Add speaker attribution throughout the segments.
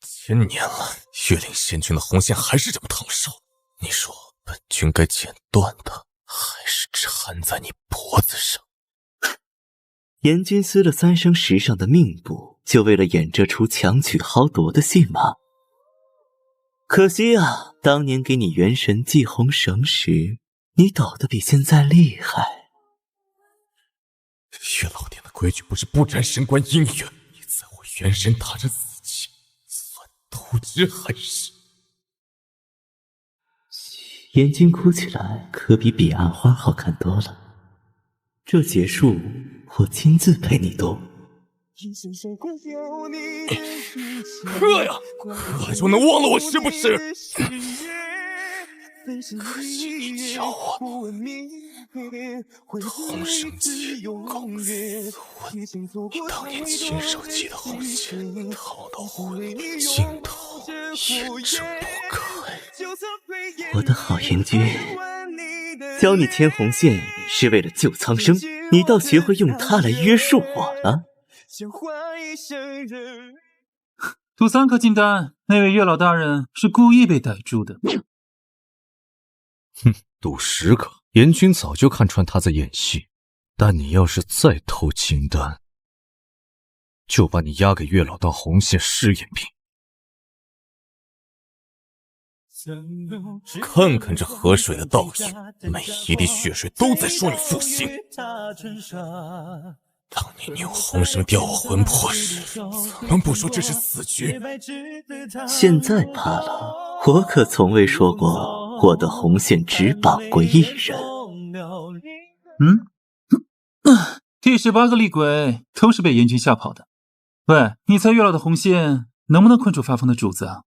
Speaker 1: 1000年了，月令仙君的红线还是这么烫手。你说本君该剪断它，还是缠在你脖子上？
Speaker 2: 严君撕了3生石上的命簿，就为了演这出强取豪夺的戏码。可惜啊，当年给你元神祭红绳时，你抖得比现在厉害。
Speaker 1: 月老殿的规矩不是不沾神官姻缘，你在我元神打着死结，算渎职还是？
Speaker 2: 严君哭起来可比彼岸花好看多了。这结束，我亲自陪你读。
Speaker 1: 喝呀，喝就能忘了我是不是？可惜你教我红绳记公司问，你当年亲手系的红线套到魂灵尽头，验证不开。
Speaker 2: 我的好严君，教你牵红线是为了救苍生，你倒学会用它来约束我了。
Speaker 3: 赌3颗金丹，那位月老大人是故意被逮住的。
Speaker 1: 哼，赌10颗，严君早就看穿他在演戏。但你要是再偷金丹，就把你押给月老当红线试验品。看看这河水的倒影，每一滴血水都在说你负心。当年你用红绳吊我魂魄时，怎么不说这是死局？
Speaker 2: 现在怕了，我可从未说过我的红线只绑过一人。
Speaker 3: 第18个厉鬼都是被严君吓跑的。喂，你猜月老的红线能不能困住发疯的主子啊？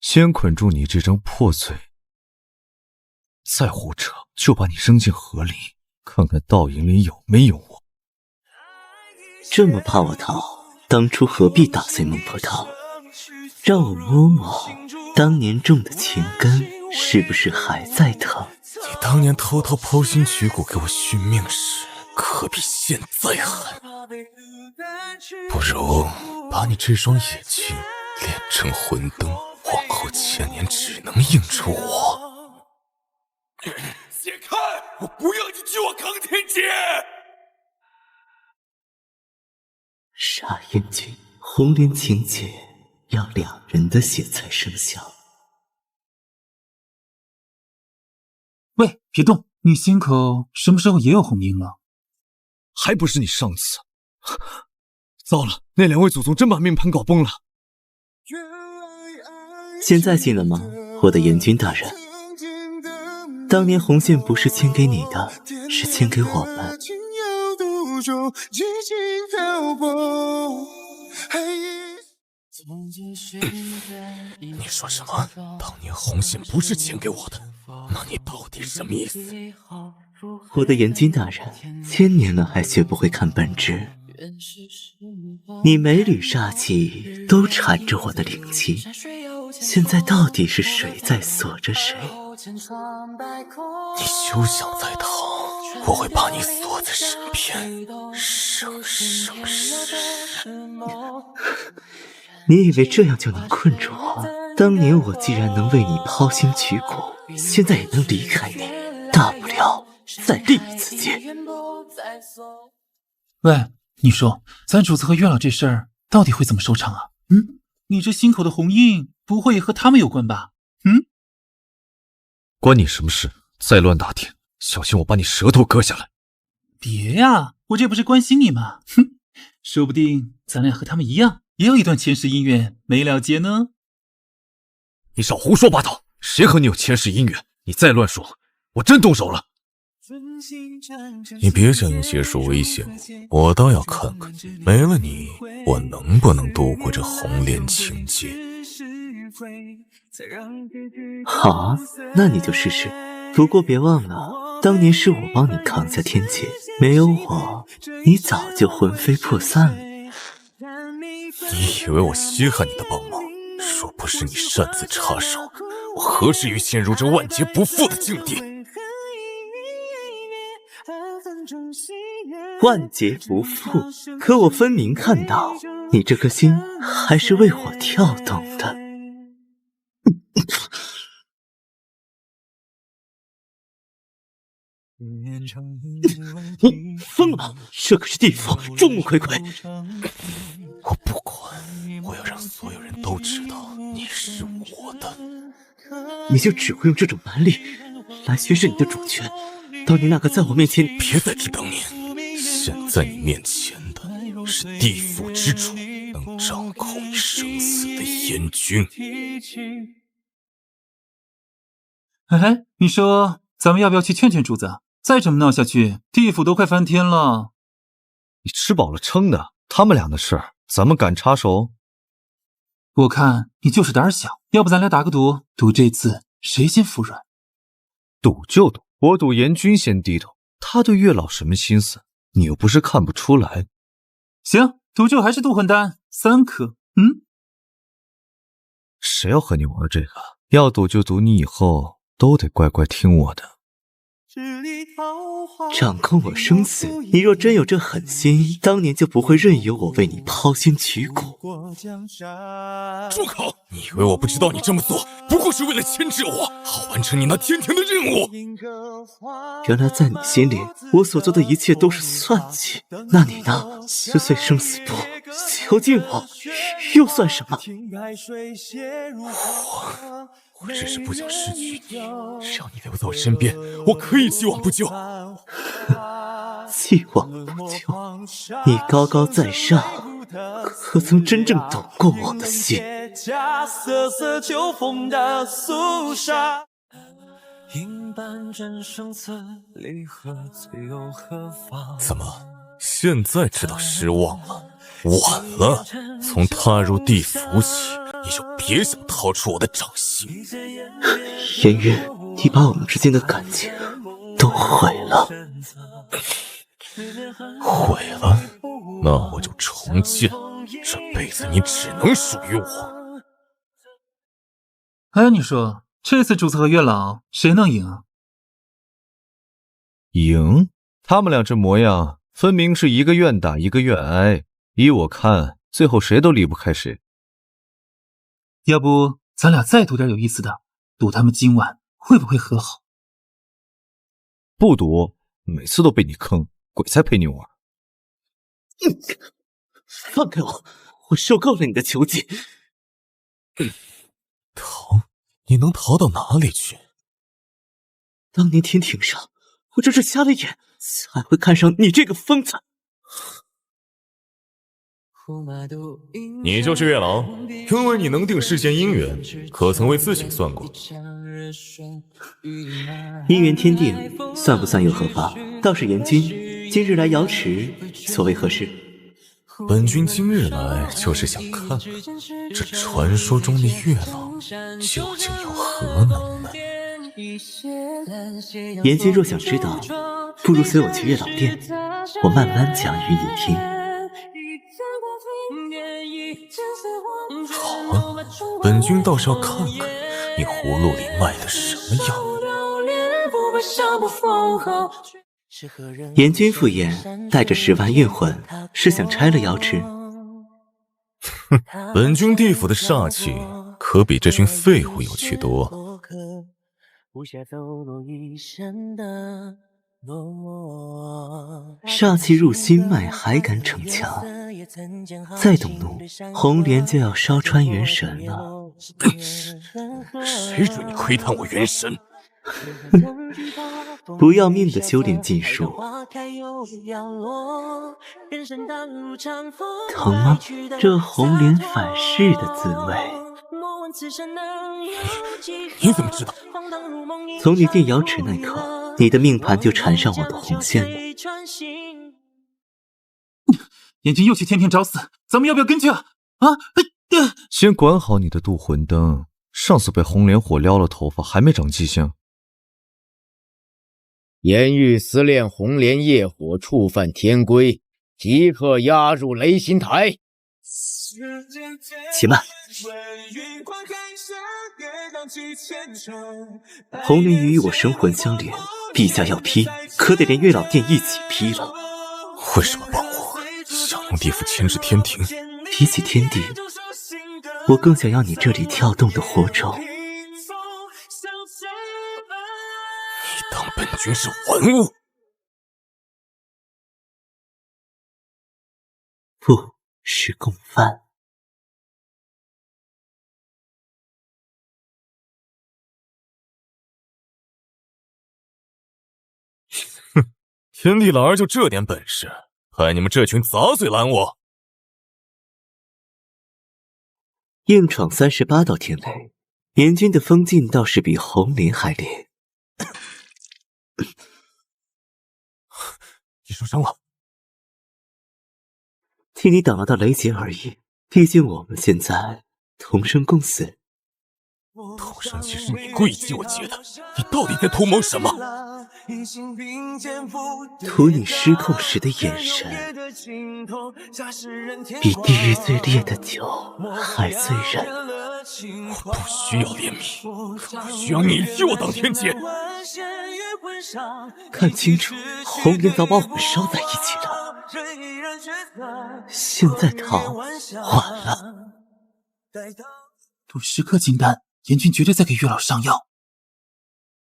Speaker 1: 先捆住你这张破嘴，再胡扯就把你扔进河里，看看倒影里有没有我。
Speaker 2: 这么怕我逃，当初何必打碎孟婆汤？让我摸摸当年种的情根是不是还在疼？
Speaker 1: 你当年偷偷剖心取骨给我续命时，可比现在狠。不如把你这双眼睛炼成魂灯，往后1000年只能映着我。解开！我不要你替我扛天劫！
Speaker 2: 傻燕君，红莲情节要2人的血才生效。
Speaker 3: 喂，别动！你心口什么时候也有红印了？
Speaker 1: 还不是你上次？糟了，那2位祖宗真把命盘搞崩了。
Speaker 2: 现在信了吗，我的严君大人？当年红线不是牵给你的，是牵给我们。
Speaker 1: 你说什么？当年红线不是牵给我的，那你到底什么意思？
Speaker 2: 我的严君大人，1000年了还学不会看本质。你每缕煞气都缠着我的灵气，现在到底是谁在锁着谁？
Speaker 1: 你休想再逃，我会把你锁在身边，生生世世。
Speaker 2: 你以为这样就能困住我？当年我既然能为你剖心取骨，现在也能离开你，大不了再立一次劫。
Speaker 3: 喂，你说咱主子和月老这事儿到底会怎么收场啊？你这心口的红印不会也和他们有关吧？
Speaker 1: 关你什么事？再乱打听，小心我把你舌头割下来。
Speaker 3: 别呀，我这不是关心你吗？说不定咱俩和他们一样，也有一段前世姻缘没了结呢。
Speaker 1: 你少胡说八道，谁和你有前世姻缘？你再乱说，我真动手了。你别想用邪术威胁我，我倒要看看没了你，我能不能度过这红莲情劫。
Speaker 2: 好啊，那你就试试。不过别忘了，当年是我帮你扛下天劫，没有我，你早就魂飞魄散了。
Speaker 1: 你以为我稀罕你的帮忙？若不是你擅自插手，我何至于陷入这万劫不复的境地？
Speaker 2: 万劫不复，可我分明看到你这颗心还是为我跳动的。你疯了！这可是地府，众目睽睽。
Speaker 1: 我不管，我要让所有人都知道你是我的。
Speaker 2: 你就只会用这种蛮力来宣示你的主权。当年那个在我面前，
Speaker 1: 别再提当年，现在你面前的是地府之主，能掌控你生死的燕君。
Speaker 3: 哎，你说咱们要不要去劝劝主子？再这么闹下去，地府都快翻天了。
Speaker 4: 你吃饱了撑的，他们俩的事儿，咱们敢插手？
Speaker 3: 我看你就是胆小，要不咱俩打个赌，赌这次谁先服软？
Speaker 4: 赌就赌，我赌严君先低头。他对月老什么心思，你又不是看不出来。
Speaker 3: 行，赌咒还是渡魂丹3颗。
Speaker 4: 谁要和你玩这个？要赌就赌你以后都得乖乖听我的。
Speaker 2: 掌控我生死，你若真有这狠心，当年就不会任由我为你抛心取骨。
Speaker 1: 住口！你以为我不知道你这么做不过是为了牵制我，好完成你那天庭的任务？
Speaker 2: 原来在你心里，我所做的一切都是算计。那你呢？撕碎生死簿，囚禁我，又算什么？
Speaker 1: 我只是不想失去你，让你留在我身边，我可以既往不咎。
Speaker 2: 既往不咎？你高高在上，可曾真正懂过我的心？
Speaker 1: 怎么，现在知道失望了？晚了，从踏入地府起，你就别想逃出我的掌心。
Speaker 2: 颜渊，你把我们之间的感情都毁了。
Speaker 1: 毁了，那我就重建，这辈子你只能属于我。
Speaker 3: 哎，你说这次主子和月老谁能赢啊？
Speaker 4: 赢？他们俩这模样，分明是一个愿打一个愿挨。依我看，最后谁都离不开谁。
Speaker 3: 要不咱俩再赌点有意思的，赌他们今晚会不会和好？
Speaker 4: 不赌，每次都被你坑，鬼才陪你玩。
Speaker 2: 放开我，我受够了你的囚禁。
Speaker 1: 逃？你能逃到哪里去？
Speaker 2: 当年天庭上，我真是瞎了眼，才会看上你这个疯子。
Speaker 1: 你就是月老，因为你能定世间姻缘，可曾为自己算过？
Speaker 2: 姻缘天定，算不算又何妨？倒是严君今日来瑶池，所谓何事？
Speaker 1: 本君今日来就是想看看这传说中的月老究竟有何能耐。
Speaker 2: 严君若想知道，不如随我去月老殿，我慢慢讲与你听。
Speaker 1: 好啊，本君倒是要看看你葫芦里卖的什么药。
Speaker 2: 严君复言，带着10万运魂，是想拆了瑶池。
Speaker 1: 本君地府的煞气可比这群废物有趣多。
Speaker 2: 煞气入心脉，还敢逞强？再动怒，红莲就要烧穿元神了。
Speaker 1: 谁准你窥探我元神？
Speaker 2: 不要命的修炼禁术，疼吗？这红莲反噬的滋味。
Speaker 1: 你怎么知道？
Speaker 2: 从你进瑶池那刻，你的命盘就缠上我的红线了。
Speaker 3: 燕君又去天庭找死，咱们要不要跟去啊？
Speaker 4: 先管好你的渡魂灯，上次被红莲火撩了头发，还没长记性。
Speaker 5: 严狱私恋红莲业火，触犯天规，即刻押入雷心台。
Speaker 2: 且慢，红莲鱼与我神魂相连，陛下要劈，可得连月老殿一起劈了。
Speaker 1: 为什么帮我？想用地府牵制天庭，
Speaker 2: 比起天地，我更想要你这里跳动的火种。
Speaker 1: 你当本君是玩物？
Speaker 2: 不是共犯。
Speaker 1: 天地老儿就这点本事，害你们这群杂碎拦我！
Speaker 2: 硬闯38道天雷，严军的锋劲倒是比红莲还烈。
Speaker 1: 你受伤了？
Speaker 2: 替你挡了道雷劫而已，毕竟我们现在同生共死。
Speaker 1: 同生劫是你故意激我劫的，你到底在图谋什么？
Speaker 2: 图你失控时的眼神，比地狱最烈的酒还醉人。
Speaker 1: 我不需要怜悯，不需要你替我挡天劫。
Speaker 2: 看清楚，红莲早把我们烧在一起了，现在逃晚了。
Speaker 3: 赌10颗金丹，严军绝对在给月老上药。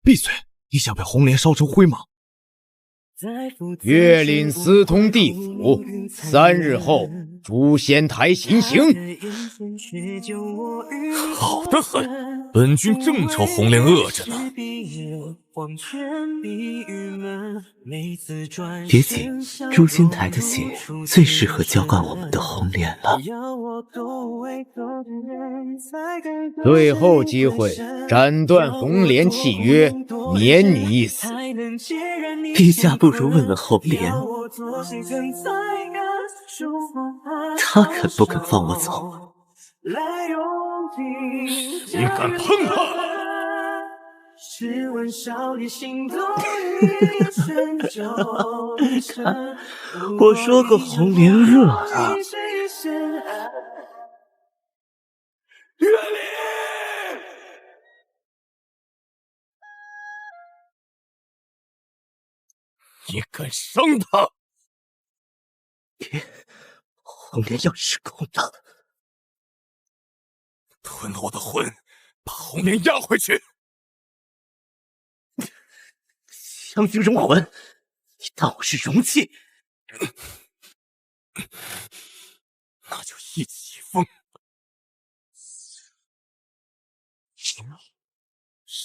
Speaker 4: 闭嘴！你想被红莲烧成灰吗？
Speaker 5: 月令私通地府，3日后诛仙台行刑。
Speaker 1: 好得很，本君正愁红莲饿着呢。
Speaker 2: 别急，诛仙台的血最适合浇灌我们的红莲了。
Speaker 5: 最后机会斩断红莲契约，免你一死。
Speaker 2: 陛下不如问问红莲，他肯不肯放我走？
Speaker 1: 你敢碰他？
Speaker 2: 看，我说过红莲饿了。
Speaker 1: 月令，你敢伤他？
Speaker 2: 红莲要失控了，
Speaker 1: 吞了我的魂，把红莲压回去。
Speaker 2: 将军容魂，你当我是容器？
Speaker 1: 那就一起疯，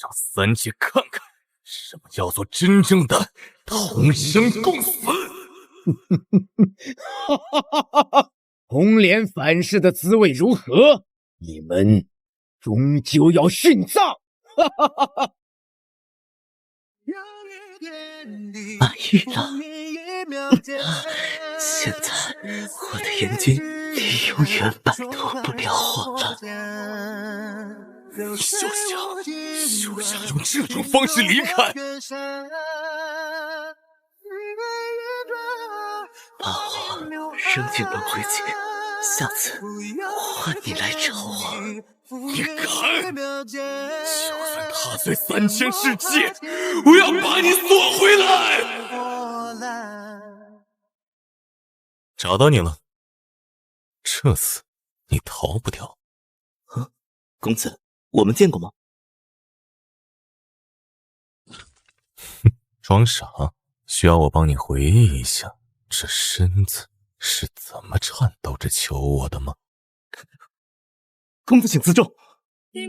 Speaker 1: 让三界看看什么叫做真正的同生共死。
Speaker 5: 红莲反噬的滋味如何？你们终究要殉葬！
Speaker 2: 满意了。现在我的严军你永远摆脱不了我了。
Speaker 1: 你休想用这种方式离开！
Speaker 2: 把我扔进轮回界，下次换你来找我。
Speaker 1: 你敢！就算踏碎3000世界，我要把你锁回来！找到你了，这次你逃不掉。
Speaker 2: 公子，我们见过吗？
Speaker 1: 装傻，需要我帮你回忆一下，这身子是怎么颤抖着求我的吗？
Speaker 2: 公子请自重。这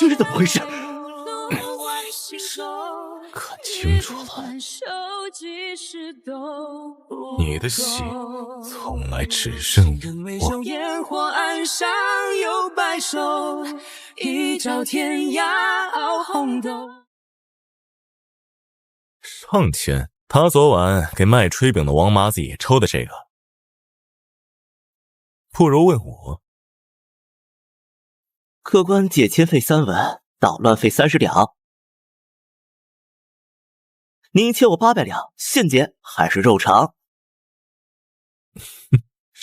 Speaker 2: 是怎么回事？
Speaker 1: 看清楚了，你的心从来只剩我。
Speaker 6: 烟火岸上有白首，一朝天涯熬红豆。
Speaker 1: 上天，他昨晚给卖炊饼的王麻子也抽的这个，不如问我。
Speaker 2: 客官解签费3文，捣乱费30两。您欠我800两，现结还是肉偿？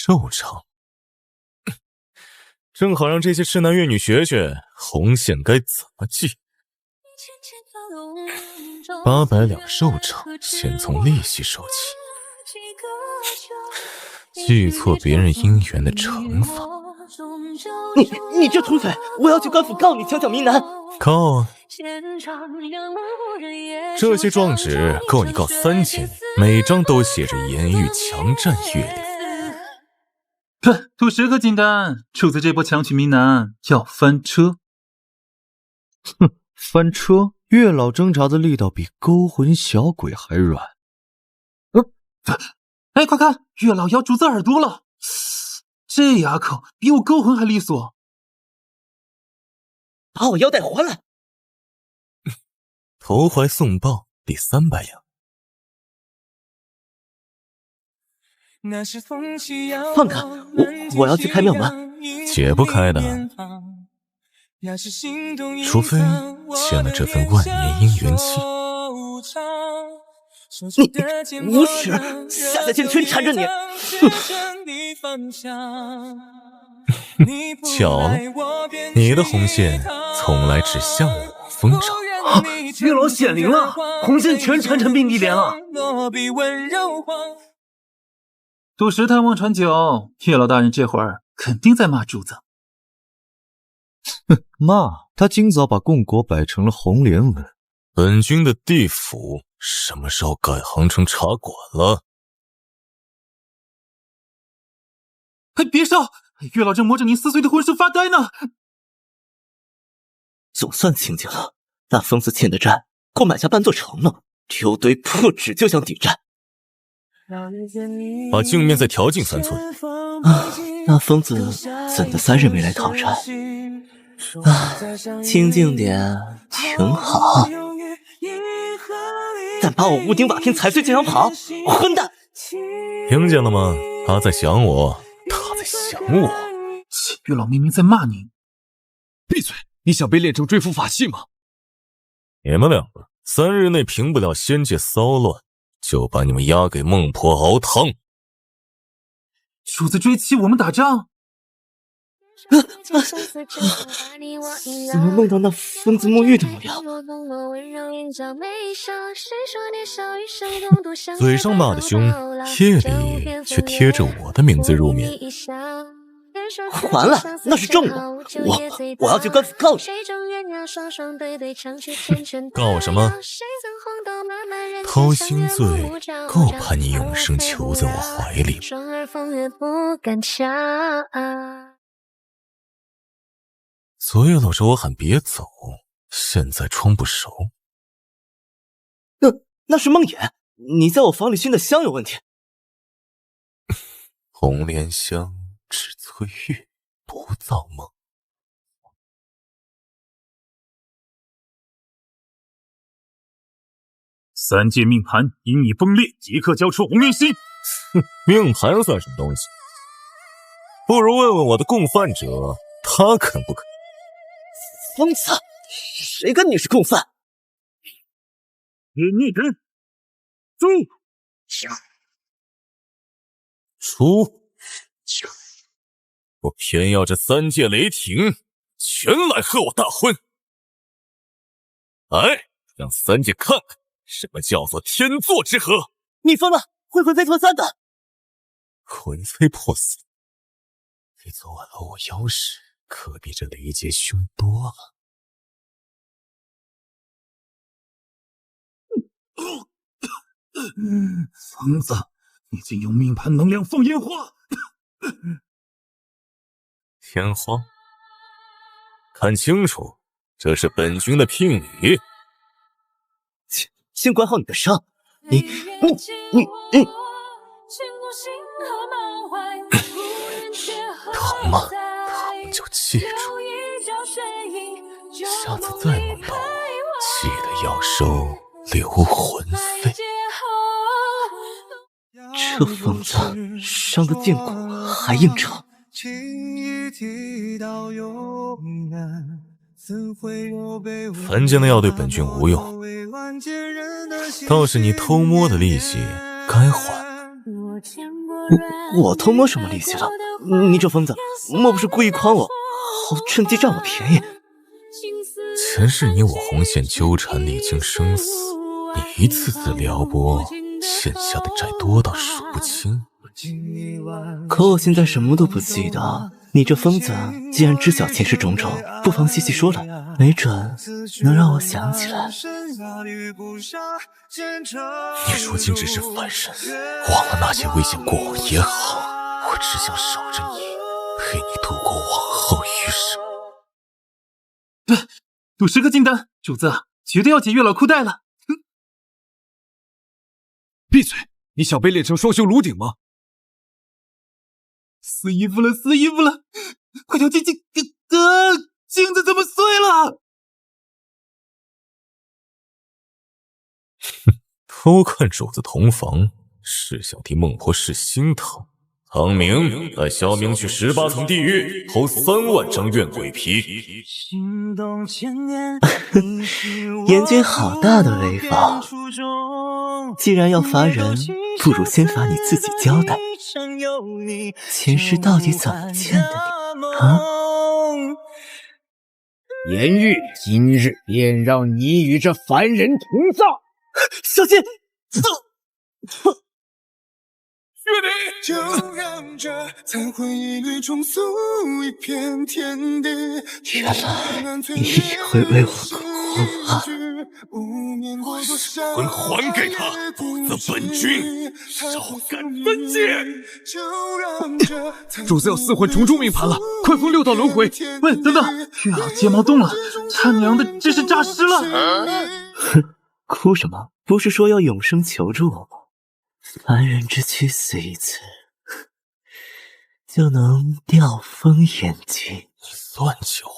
Speaker 1: 肉偿，正好让这些痴男怨女学学红线该怎么系。800两肉偿，先从利息收起。记错别人姻缘的惩罚。
Speaker 2: 你这土匪，我要去官府告你强抢民男。
Speaker 1: 告啊！这些状纸够你告3000，每张都写着言语强占月令。
Speaker 3: 哼，土石可简单，主子这波强娶民男要翻车。
Speaker 4: 哼，翻车？月老挣扎的力道比勾魂小鬼还软。
Speaker 3: 哎，快看，月老咬主子耳朵了！这牙口比我勾魂还利索。
Speaker 2: 把我腰带还来！
Speaker 1: 投怀送抱第300两。
Speaker 2: 放开！我要去开庙门。
Speaker 1: 解不开的，除非签了这份万年姻缘契。
Speaker 2: 你无耻！下下剑全缠着你！
Speaker 1: 巧了，你的红线从来只向我封上。
Speaker 7: 月老显灵了，红线全缠成冰地莲了。
Speaker 3: 赌石探望传久，月老大人这会儿肯定在骂主子。
Speaker 4: 哼，骂他今早把供果摆成了红莲纹。
Speaker 1: 本君的地府什么时候改行成茶馆了？
Speaker 3: 别烧！月老正摸着你撕碎的魂石发呆呢。
Speaker 2: 总算清静了，那疯子欠的债够买下半座城了，丢堆破纸就想抵债。
Speaker 1: 把镜面再调近3寸。
Speaker 2: 那疯子怎的3日没来讨债？清静点挺好。但把我屋顶瓦片踩碎就想跑，混蛋！
Speaker 1: 听见了吗？他在想我，他在想我。
Speaker 3: 月老明明在骂你。
Speaker 4: 闭嘴！你想被炼成追符法器吗？
Speaker 1: 你们两个3日内平不了仙界骚乱，就把你们押给孟婆熬汤。
Speaker 3: 主子追妻，我们打仗。
Speaker 2: 怎么梦到那疯子沐浴的模样？
Speaker 1: 嘴上骂得凶，夜里却贴着我的名字入眠。
Speaker 2: 完了，那是正午，我要去官府告你。
Speaker 1: 告什么？偷心罪够判你永生囚在我怀里。昨夜搂着我喊别走，现在装不熟。
Speaker 2: 那是梦魇，你在我房里熏的香有问题。
Speaker 1: 红莲香只催月，不造梦。
Speaker 3: 3界命盘因你崩裂，即刻交出红莲心。
Speaker 1: 命盘算什么东西？不如问问我的共犯者，他肯不肯？
Speaker 2: 疯子，谁跟你是共犯？
Speaker 3: 你跟
Speaker 1: 出！我偏要这3界雷霆全来和我大婚！来，让3界看看什么叫做天作之合！
Speaker 2: 你疯了，会魂飞魄散的！
Speaker 1: 魂飞魄散？你昨晚搂我腰时，可比这雷劫凶多了。
Speaker 3: 疯子，你竟用命盘能量放烟花！
Speaker 1: 天花？看清楚，这是本君的聘礼。
Speaker 2: 先管好你的伤，你
Speaker 1: 疼吗？疼就记住，下次再梦到我，记得要收留魂费。
Speaker 2: 这疯子伤得见骨还硬撑。
Speaker 1: 凡间的药对本君无用，倒是你偷摸的利息该还。
Speaker 2: 我偷摸什么利息了？你这疯子，莫不是故意诓我，好趁机占我便宜？
Speaker 1: 前世你我红线纠缠，历经生死，你一次次撩拨，欠下的债多到数不清。
Speaker 2: 可我现在什么都不记得。你这疯子，既然知晓前世种种，不妨细细说来，没准能让我想起来。
Speaker 1: 你如今只是凡人，忘了那些危险过往也好，我只想守着你，陪你度过往后余生。
Speaker 3: 赌10个金丹，主子绝对要解月老裤带了。
Speaker 4: 闭嘴！你想被炼成双修炉鼎吗？
Speaker 3: 撕衣服了，撕衣服了！快条镜子怎么碎了？
Speaker 1: 偷看主子同房，是想替孟婆试心疼。苍冥带萧明去18层地狱，偷3万张怨鬼皮。
Speaker 2: 阎君好大的威风！既然要罚人，不如先罚你自己交代，前世到底怎么欠的你啊？
Speaker 5: 颜玉今日便让你与这凡人同葬。
Speaker 2: 小心！
Speaker 6: 就让这残魂一缕重塑一片天地。
Speaker 2: 原来你也会为我哭啊！
Speaker 1: 魂还给他，否则本君照干分界。
Speaker 4: 主子要4魂重铸命盘了，快封6道轮回！
Speaker 3: 喂，等等，月老睫毛动了，他娘的真是诈尸了！
Speaker 2: 哼，哭什么？不是说要永生求助我吗？凡人之躯死一次，就能吊封眼睛。
Speaker 1: 你算计我，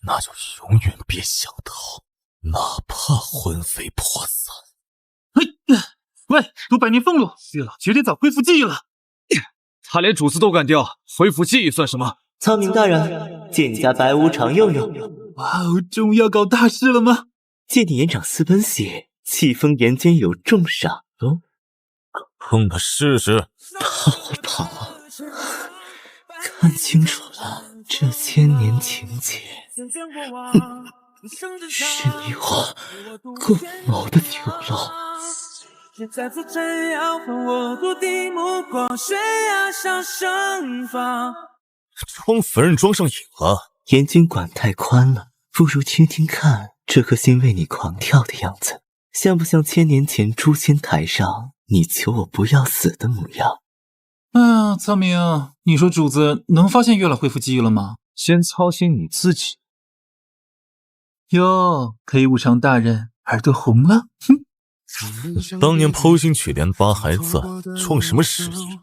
Speaker 1: 那就永远别想逃，哪怕魂飞魄散。
Speaker 3: 喂，读百年俸禄，月老绝对早恢复记忆了。
Speaker 4: 他连主子都敢吊，恢复记忆算什么？
Speaker 2: 苍冥大人，借你家白无常用用。
Speaker 3: 哇哦，终于要搞大事了吗？
Speaker 2: 借你延长4分血，气封岩间有重赏喽。
Speaker 1: 碰他试试。
Speaker 2: 跑！看清楚了，这千年情结，是你我共谋的酒楼。
Speaker 1: 装凡人装上瘾了。
Speaker 2: 阎君管太宽了，不如听听看这颗心为你狂跳的样子，像不像千年前诛仙台上你求我不要死的模样？
Speaker 3: 苍冥，你说主子能发现月老恢复记忆了吗？
Speaker 4: 先操心你自己。
Speaker 3: 哟，黑无常大人耳朵红了。哼，
Speaker 1: 当年剖心取莲疤还在，装什么失忆？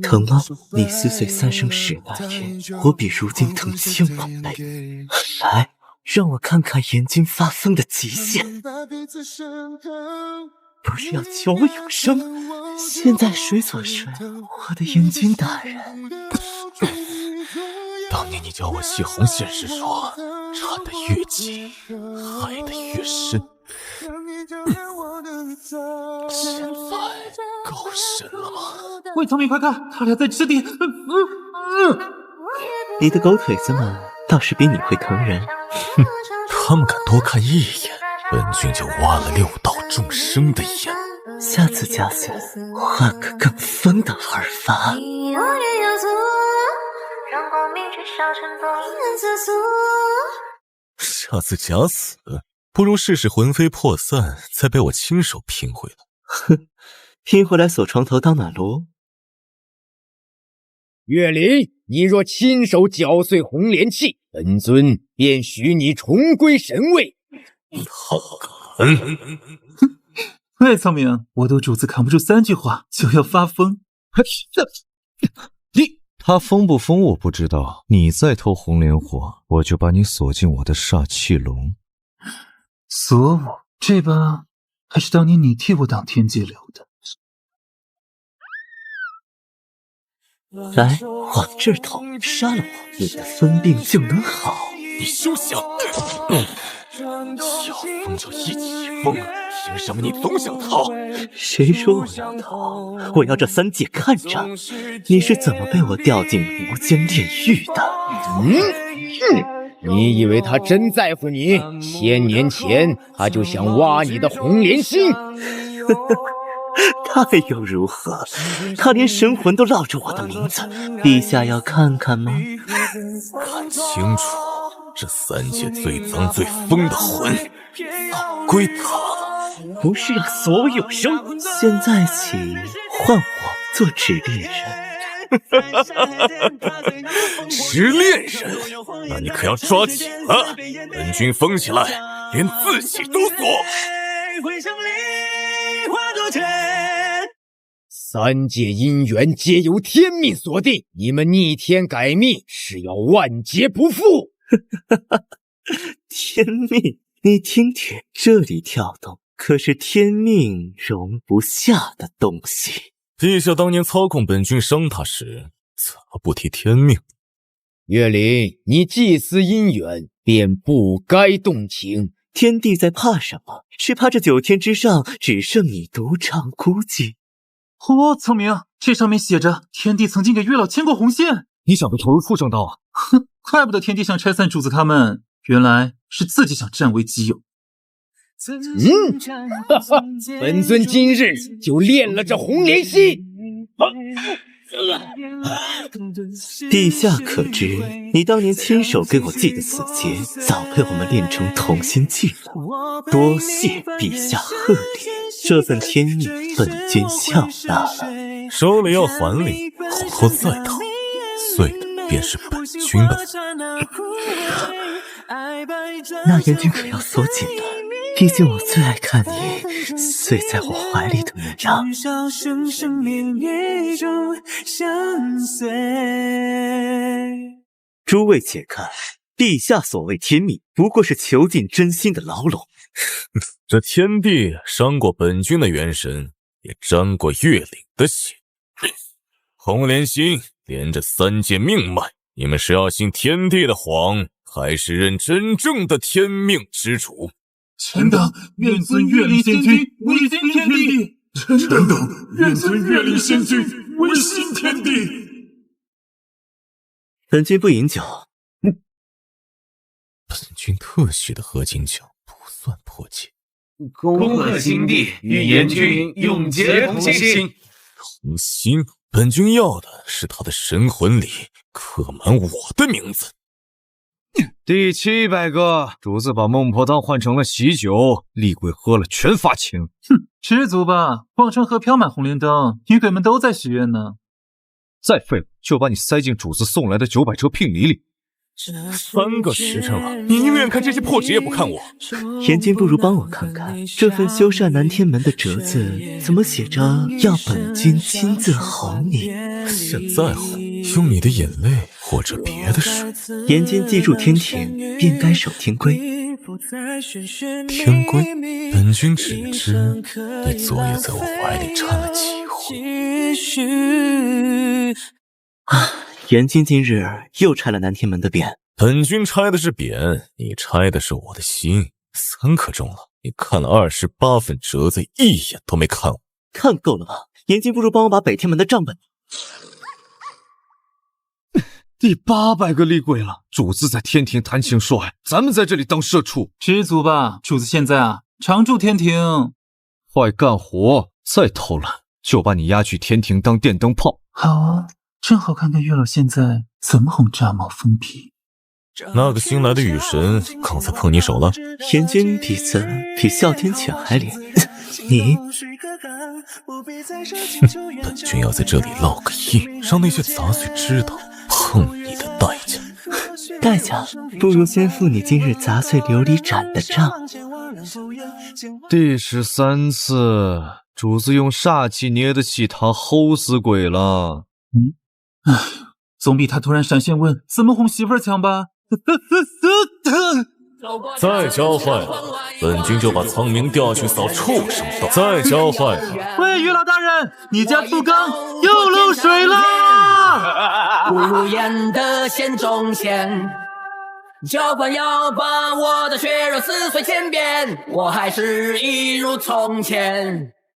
Speaker 2: 疼吗？你撕碎3生石那天，我比如今疼1000万倍。来，让我看看阎君发疯的极限。不是要求我永生，现在谁所睡？我的阎君大人。
Speaker 1: 当年你教我系红线时说，缠得越紧，害得越深。现在够深了吗？
Speaker 3: 喂，苍冥，快看，他俩在吃地。
Speaker 2: 你的狗腿子们倒是比你会疼人。
Speaker 1: 哼，他们敢多看一眼，本君就挖了6道众生的眼。
Speaker 2: 下次假死，换个更疯的玩法。
Speaker 1: 下次假死，不如试试魂飞魄散，再被我亲手拼回来。
Speaker 2: 哼，拼回来锁床头当暖炉。
Speaker 5: 岳林，你若亲手搅碎红莲器，本尊便许你重归神位。
Speaker 1: 好敢！
Speaker 3: 喂，苍冥，我赌主子扛不住3句话就要发疯。
Speaker 4: 他疯不疯我不知道，你再偷红莲火，我就把你锁进我的煞气笼。
Speaker 3: 锁我？这把还是当年你替我挡天劫留的。
Speaker 2: 来，往这儿捅，杀了我，你的疯病就能好。
Speaker 1: 你休想！要疯就一起疯，凭什么你总想逃？
Speaker 2: 谁说我要逃？我要这3界看着你是怎么被我掉进无间炼狱的。
Speaker 5: 你以为他真在乎你？1000年前他就想挖你的红莲心。
Speaker 2: 他又如何？他连神魂都烙着我的名字，陛下要看看吗？
Speaker 1: 看清楚，这三界最脏最疯的魂，早归他了。
Speaker 2: 不是要所有生，现在起换我做指令人。
Speaker 1: 执猎人，那你可要抓紧了！本君封起来，连自己都锁。
Speaker 5: 三界姻缘皆由天命所定，你们逆天改命是要万劫不复。
Speaker 2: 天命，你听听，这里跳动可是天命容不下的东西。
Speaker 1: 陛下当年操控本君伤他时，怎么不提天命？
Speaker 5: 岳灵，你祭祀姻缘，便不该动情。
Speaker 2: 天帝在怕什么？是怕这9天之上只剩你独唱孤寂。
Speaker 3: 聪明，这上面写着天帝曾经给月老牵过红线。
Speaker 4: 你想被投入畜生道啊？
Speaker 3: 哼，怪不得天帝想拆散主子他们，原来是自己想占为己有。
Speaker 5: 本尊今日就炼了这红莲心。
Speaker 2: 陛下可知，你当年亲手给我系的死结，早被我们炼成同心计了。多谢陛下贺礼，这份天命，本君笑纳了。
Speaker 1: 收了要还礼，后头再讨，碎的便是本君的了。
Speaker 2: 那眼睛可要锁紧了。毕竟我最爱看你睡在我怀里的模样。诸位且看，陛下所谓天命，不过是囚禁真心的牢笼。
Speaker 1: 这天帝伤过本君的元神，也沾过月灵的血。红莲心连着三界命脉，你们是要信天帝的谎，还是认真正的天命之主？
Speaker 3: 臣等愿尊月灵仙君为新天帝，臣等愿尊月灵仙君为新天帝。
Speaker 2: 本君不饮酒。
Speaker 1: 本君特许的合卺酒不算破戒。
Speaker 7: 恭贺新帝与阎君永结同心。
Speaker 1: 同心？本君要的是他的神魂里刻满我的名字。
Speaker 4: 第700个，主子把孟婆汤换成了喜酒，厉鬼喝了全发情。
Speaker 3: 哼，知足吧，皇城河飘满红莲灯，女鬼们都在许愿呢。
Speaker 4: 再废了，就把你塞进主子送来的900车聘礼里。
Speaker 1: 3个时辰了，你宁愿看这些破纸也不看我。
Speaker 2: 阎君不如帮我看看这份修缮南天门的折子，怎么写着要本君亲自哄你？
Speaker 1: 现在哄，用你的眼泪或者别的水。
Speaker 2: 阎君记住天庭，便该守天规。
Speaker 1: 天规？本君只知你昨夜在我怀里掺了几回。
Speaker 2: 阎君今日又拆了南天门的匾。
Speaker 1: 本君拆的是匾，你拆的是我的心。3刻钟了，你看了28份折子，一眼都没看我。
Speaker 2: 看够了吗？阎君不如帮我把北天门的账本。
Speaker 4: 第800个厉鬼了，主子在天庭谈情说爱，咱们在这里当社畜。
Speaker 3: 知足吧，主子现在常驻天庭。
Speaker 4: 快干活，再偷懒就把你押去天庭当电灯泡。
Speaker 3: 好啊，正好看看月老现在怎么哄炸毛疯批。
Speaker 1: 那个新来的雨神刚才碰你手了？
Speaker 2: 阎君鼻子比哮天犬还灵。你
Speaker 1: 本君要在这里烙个印，让那些杂碎知道碰你的代价。
Speaker 2: 代价不如先付你今日杂碎琉璃盏的账。
Speaker 4: 第13次，主子用煞气捏的气堂齁死鬼了。
Speaker 3: 总比他突然闪现问怎么哄媳妇儿强吧。
Speaker 1: 再教坏了，本君就把苍冥调去扫畜生道。再教坏了，
Speaker 3: 喂，月老大人，你家醋缸又漏水了。
Speaker 6: 不如烟的线中线，教官要把我的血肉撕碎千遍，我还是一如从前。